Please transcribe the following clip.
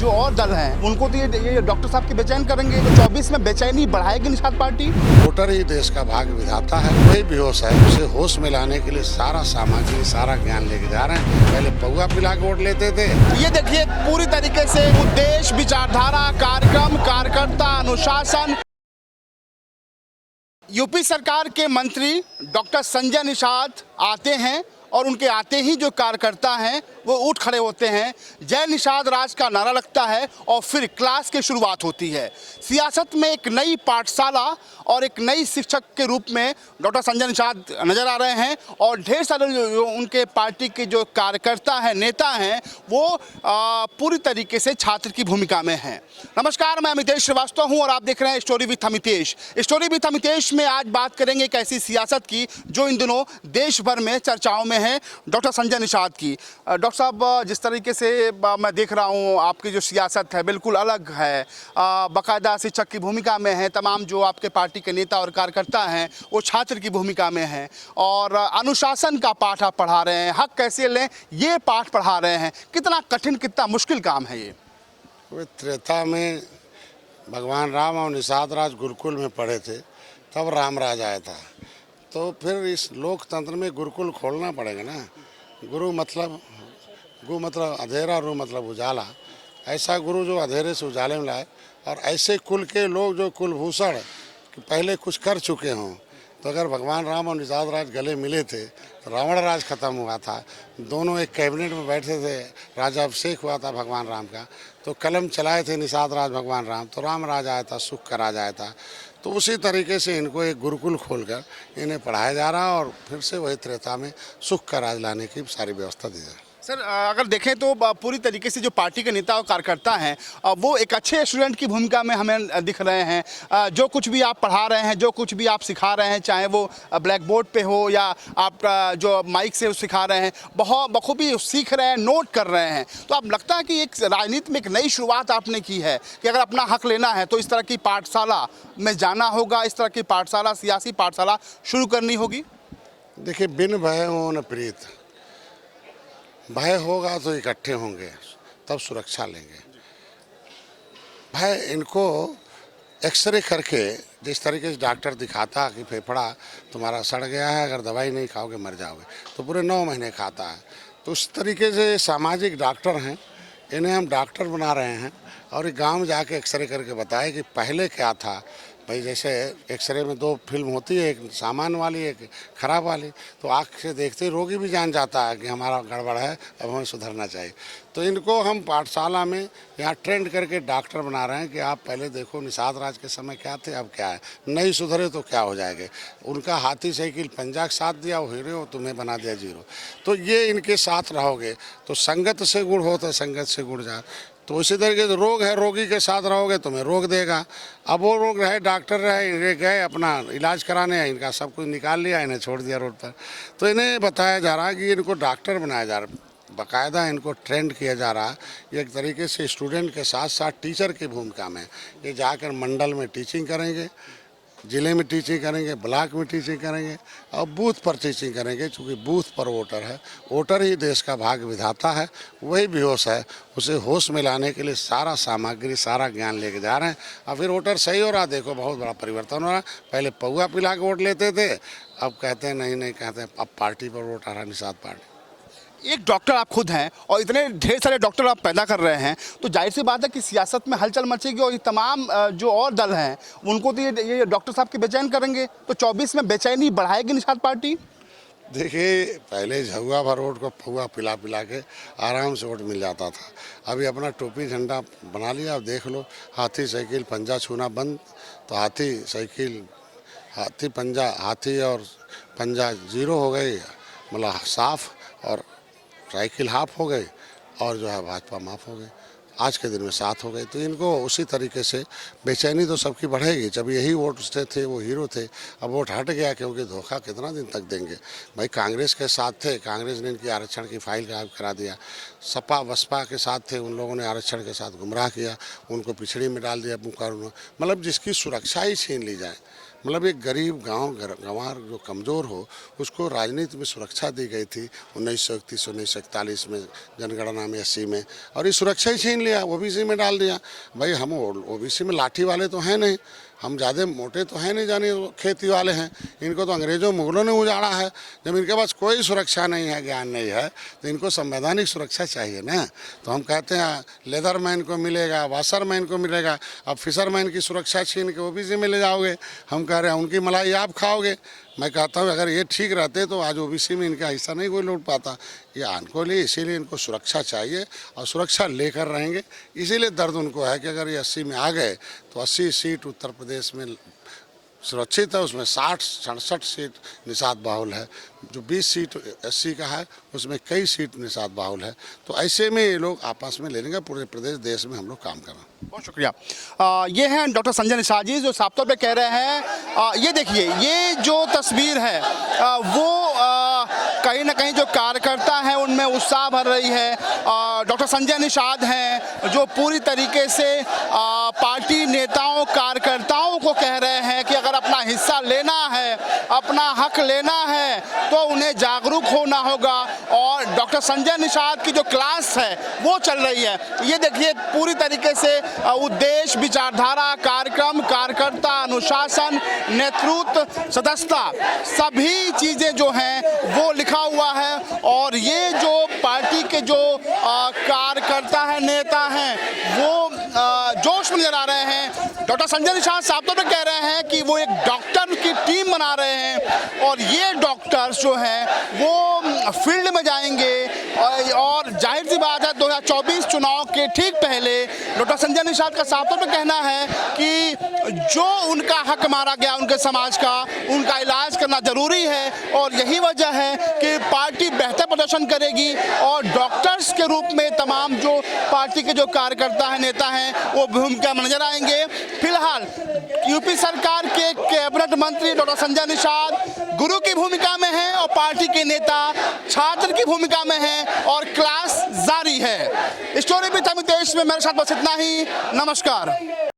जो और दल हैं उनको तो ये डॉक्टर साहब की बेचैन करेंगे। तो 24 में बेचैनी बढ़ाएगी निषाद पार्टी। वोटर ही देश का भाग्य विधाता है, वही बेहोश है। उसे होश में लाने के लिए सारा सामग्री सारा ज्ञान लेके जा रहे हैं। पहले पौवा पिला के वोट लेते थे। ये देखिए पूरी तरीके से उद्देश्य, विचारधारा, कार्यक्रम, कार्यकर्ता, अनुशासन। यूपी सरकार के मंत्री डॉक्टर संजय निषाद आते हैं और उनके आते ही जो कार्यकर्ता हैं वो उठ खड़े होते हैं। जय निषाद राज का नारा लगता है और फिर क्लास की शुरुआत होती है। सियासत में एक नई पाठशाला और एक नई शिक्षक के रूप में डॉक्टर संजय निषाद नज़र आ रहे हैं और ढेर सारे जो उनके पार्टी के जो कार्यकर्ता हैं, नेता हैं, वो पूरी तरीके से छात्र की भूमिका में हैं। नमस्कार, मैं अमितेश श्रीवास्तव हूँ और आप देख रहे हैं story with Amitesh. Story with Amitesh में आज बात करेंगे एक ऐसी सियासत की जो इन दिनों देश भर में चर्चाओं में है, डॉक्टर संजय निषाद की। डॉक्टर साहब, जिस तरीके से मैं देख रहा हूँ आपकी जो सियासत है बिल्कुल अलग है, बाकायदा शिक्षक की भूमिका में है। तमाम जो आपके पार्टी के नेता और कार्यकर्ता हैं वो छात्र की भूमिका में हैं और अनुशासन का पाठ आप पढ़ा रहे हैं, हक कैसे लें ये पाठ पढ़ा रहे हैं। कितना कठिन, कितना मुश्किल काम है ये। त्रेता में भगवान राम और निषाद राज गुरुकुल में पढ़े थे, तब राम राज आया था। तो फिर इस लोकतंत्र में गुरुकुल खोलना पड़ेगा ना। गु मतलब अंधेरा, रू मतलब उजाला। ऐसा गुरु जो अंधेरे से उजाले में लाए और ऐसे कुल के लोग जो कुलभूषण पहले कुछ कर चुके हों। तो अगर भगवान राम और निषाद राज गले मिले थे तो रावण राज खत्म हुआ था। दोनों एक कैबिनेट में बैठे थे, राजा अभिषेक हुआ था भगवान राम का, तो कलम चलाए थे निषाद राज भगवान राम, तो राम राज आया था, सुख का राज आया था। तो उसी तरीके से इनको एक गुरुकुल खोलकर इन्हें पढ़ाया जा रहा है और फिर से वही त्रेता में सुख का राज लाने की सारी व्यवस्था दी जाए। सर, अगर देखें तो पूरी तरीके से जो पार्टी के नेता और कार्यकर्ता हैं वो एक अच्छे स्टूडेंट की भूमिका में हमें दिख रहे हैं। जो कुछ भी आप पढ़ा रहे हैं, जो कुछ भी आप सिखा रहे हैं, चाहे वो ब्लैक बोर्ड पे हो या आप जो माइक से सिखा रहे हैं, बहुत बखूबी सीख रहे हैं, नोट कर रहे हैं। तो अब लगता है कि एक राजनीति में एक नई शुरुआत आपने की है कि अगर अपना हक लेना है तो इस तरह की पाठशाला में जाना होगा, इस तरह की पाठशाला, सियासी पाठशाला शुरू करनी होगी। देखिए, बिन भय हो न प्रीत। भय होगा तो इकट्ठे होंगे, तब सुरक्षा लेंगे। भय इनको एक्सरे करके जिस तरीके से डॉक्टर दिखाता कि फेफड़ा तुम्हारा सड़ गया है, अगर दवाई नहीं खाओगे मर जाओगे, तो पूरे 9 महीने खाता है। तो उस तरीके से सामाजिक डॉक्टर हैं, इन्हें हम डॉक्टर बना रहे हैं और गांव में जाके एक्सरे करके बताए कि पहले क्या था। भाई जैसे एक्सरे में 2 फिल्म होती है, एक सामान्य वाली, एक खराब वाली। तो आँख से देखते ही रोगी भी जान जाता है कि हमारा गड़बड़ है, अब हमें सुधरना चाहिए। तो इनको हम पाठशाला में यहाँ ट्रेंड करके डॉक्टर बना रहे हैं कि आप पहले देखो निषाद राज के समय क्या थे, अब क्या है, नहीं सुधरे तो क्या हो जाएगा। उनका हाथी साइकिल पंजा के साथ दिया, वो हीरो, तुम्हें बना दिया जीरो। तो ये इनके साथ रहोगे तो संगत से गुण हो तो संगत से गुण जा। तो इसी तरीके से रोग है, रोगी के साथ रहोगे तुम्हें रोग देगा। अब वो रोग रहे, डॉक्टर रहे, ये गए अपना इलाज कराने, इनका सब कुछ निकाल लिया, इन्हें छोड़ दिया रोड पर। तो इन्हें बताया जा रहा है कि इनको डॉक्टर बनाया जा रहा है, बाकायदा इनको ट्रेंड किया जा रहा है। ये एक तरीके से स्टूडेंट के साथ साथ टीचर की भूमिका में ये जाकर मंडल में टीचिंग करेंगे, ज़िले में टीचिंग करेंगे, ब्लॉक में टीचिंग करेंगे और बूथ पर टीचिंग करेंगे। क्योंकि बूथ पर वोटर है, वोटर ही देश का भाग्य विधाता है, वही बेहोश है। उसे होश में लाने के लिए सारा सामग्री सारा ज्ञान लेके जा रहे हैं और फिर वोटर सही हो रहा। देखो, बहुत बड़ा परिवर्तन हो रहा है। पहले पौवा पिला के वोट लेते थे, अब कहते हैं नहीं कहते हैं अब पार्टी पर वोट आ रहा है, निषाद पार्टी। एक डॉक्टर आप खुद हैं और इतने ढेर सारे डॉक्टर आप पैदा कर रहे हैं, तो जाहिर सी बात है कि सियासत में हलचल मचेगी और ये तमाम जो और दल हैं उनको तो ये डॉक्टर साहब की बेचैन करेंगे। तो 24 में बेचैनी बढ़ाएगी निषाद पार्टी। देखिए, पहले झुआ भर वोट को फुआ पिला पिला के आराम से वोट मिल जाता था। अभी अपना टोपी झंडा बना लिया। अब देख लो, हाथी साइकिल पंजा छूना बंद, तो हाथी साइकिल, हाथी पंजा, हाथी और पंजा जीरो हो गई, मतलब साफ, और साइकिल हाफ हो गई और जो है भाजपा माफ हो गई। आज के दिन में 7 हो गए। तो इनको उसी तरीके से बेचैनी तो सबकी बढ़ेगी। जब यही वोट थे वो हीरो थे, अब वोट हट गया क्योंकि धोखा कितना दिन तक देंगे। भाई कांग्रेस के साथ थे, कांग्रेस ने इनकी आरक्षण की फाइल गायब करा दिया। सपा बसपा के साथ थे, उन लोगों ने आरक्षण के साथ गुमराह किया, उनको पिछड़ी में डाल दिया मुकाबला। मतलब जिसकी सुरक्षा ही छीन ली जाए, मतलब एक गरीब गंवार जो कमज़ोर हो उसको राजनीति में सुरक्षा दी गई थी 1931 1941 में, जनगणना में 80 में, और ये सुरक्षा ही छीन लिया, ओबीसी में डाल दिया। भाई हम ओबीसी में लाठी वाले तो हैं नहीं, हम ज़्यादा मोटे तो हैं नहीं, जाने खेती वाले हैं। इनको तो अंग्रेज़ों मुगलों ने उजाड़ा है। जब इनके पास कोई सुरक्षा नहीं है, ज्ञान नहीं है, तो इनको संवैधानिक सुरक्षा चाहिए ना। तो हम कहते हैं लेदरमैन को मिलेगा, वाशरमैन को मिलेगा, अब फिशरमैन की सुरक्षा छीन के ओबीसी में ले जाओगे। हम कह रहे हैं उनकी मलाई आप खाओगे। मैं कहता हूँ अगर ये ठीक रहते तो आज ओबीसी में इनका हिस्सा नहीं कोई लूट पाता। ये इनको लिए इसीलिए इनको सुरक्षा चाहिए और सुरक्षा लेकर रहेंगे। इसीलिए दर्द उनको है कि अगर ये 80 में आ गए तो 80 सीट उत्तर प्रदेश में सुरक्षित है, उसमें 60-67 सीट निषाद बाहुल है, जो 20 सीट 80 का है उसमें कई सीट निषाद बाहुल है। तो ऐसे में ये लोग आपस में ले लेंगे, पूरे प्रदेश देश में हम लोग काम कर रहे हैं। बहुत शुक्रिया। ये हैं डॉक्टर संजय निषाद जी जो साफ तौर पे कह रहे हैं। ये देखिए, ये जो तस्वीर है वो कहीं ना कहीं जो कार्यकर्ता है उनमें उत्साह भर रही है। डॉक्टर संजय निषाद हैं जो पूरी तरीके से पार्टी नेताओं कार्यकर्ताओं को कह रहे हैं कि अगर अपना हिस्सा लेना है, अपना हक लेना है तो उन्हें जागरूक होना होगा। और डॉक्टर संजय निषाद की जो क्लास है वो चल रही है। ये देखिए पूरी तरीके से उद्देश्य, विचारधारा, कार्यक्रम, कार्यकर्ता, अनुशासन, नेतृत्व, सदस्यता, सभी चीज़ें जो हैं वो लिखा हुआ है। और ये जो पार्टी के जो कार्यकर्ता हैं, नेता हैं, वो जोश में नजर आ रहे हैं। डॉक्टर संजय निषाद साफ तौर पर कह रहे हैं कि वो एक डॉक्टर की टीम बना रहे हैं और ये डॉक्टर्स जो हैं वो फील्ड में जाएंगे। और जाहिर सी बात है 2024 चुनाव के ठीक पहले डॉक्टर संजय निषाद का साफ तौर पर कहना है कि जो उनका हक मारा गया उनके समाज का, उनका इलाज करना जरूरी है। और यही वजह है कि पार्टी बेहतर प्रदर्शन करेगी और डॉक्टर्स के रूप में तमाम जो पार्टी के जो कार्यकर्ता हैं, नेता हैं, वो भूमिका में नजर आएंगे। फिलहाल यूपी सरकार के कैबिनेट मंत्री डॉक्टर संजय निषाद गुरु की भूमिका में हैं और पार्टी के नेता छात्र की भूमिका में हैं और क्लास जारी है। स्टोरी विद अमितेश में मेरे साथ बस इतना ही। नमस्कार।